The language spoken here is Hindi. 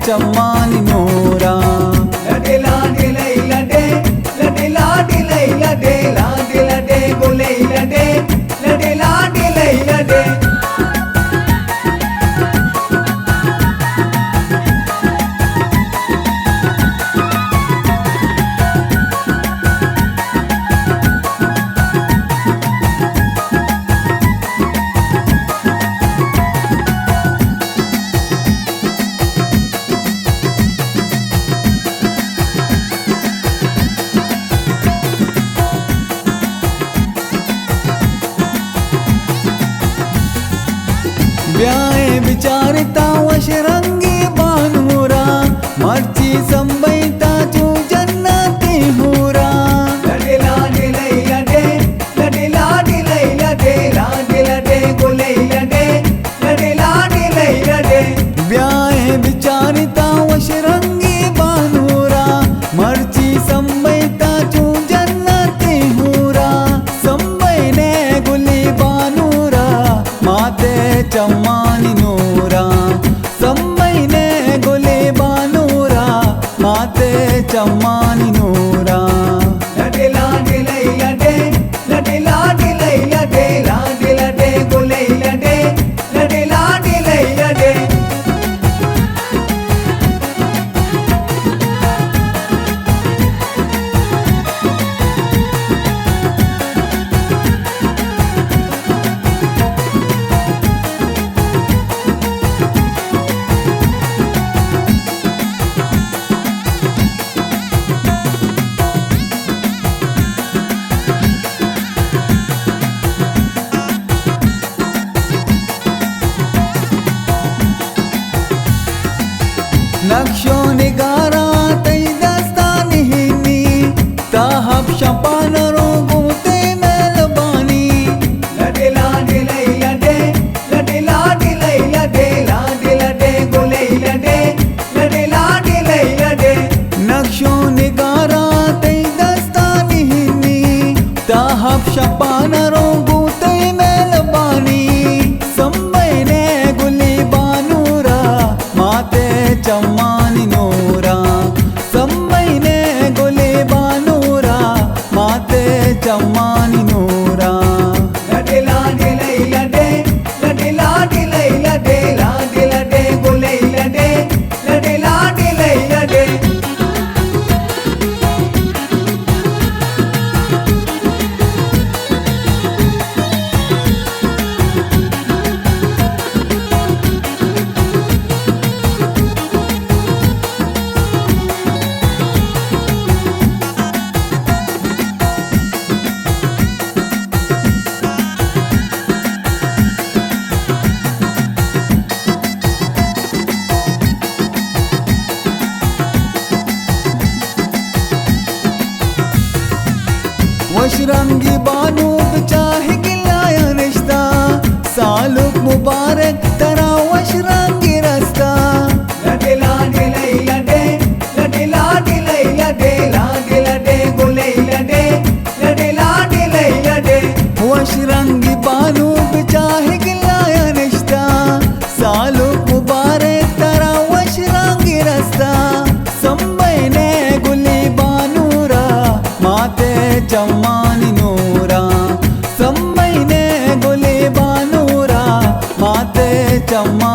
चम्मानी नूरा लडे लाडे लई लडे लडे लाडे लई लडे लाडे लडे गोले लडे लडे लाडे लई लडे ब्याए विचारता वशरंगी बानूरा मर्ची संबैता तू जन्नती हूरा लडे लाडे लई लडे लडे लाडे लई लडे लाडे लडे गोले लडे लडे लाडे लई लडे ब्याए विचारता वशरंगी बानूरा मर्ची संबैता तू जन्नती हूरा संबैने गुली बानूरा माते चम्मानी नूरा संबैने गुली बानूरा माते चम्मानी नूरा लडे लाडे लई लडे लडे लाडे लई लडे लाडे लडे गोले लडे लडे लाडे लई लडे नक्शो निगारा तई दस्तानी हिनी ताहब शपान रोगो ते मेलबानी लडे लाडे लई लडे लडे लाडे लई लडे लाडे लडे गोले लडे लडे लाडे लई लडे नक्शो निगारा तई दस्तानी हिनी ताहब शपान रोगो ते मेलबानी संबैने गुली बानूरा माते चम्मानी नूरा संबैने गुली बानूरा माते चम्मानी नूरा लडे लाडे लई लडे लडे लाडे लई लडे लाडे लडे गोले लडे लडे लाडे लई लडे वशरंगी बानू चाहे गिलाया रिश्ता सालुक मुबारक तरा वशरंगी रास्ता लडे लाडे लई लडे लडे लाडे लई लडे लाडे लडे गोले लडे लडे लाडे लई लडे वशरंगी बानू चाहे गिलाया रिश्ता सालुक मुबारक तरा वशरंगी रास्ता संबैने गुली बानूरा माते चम्मानी नूरा संबैने गुली बानूरा माते चम्मा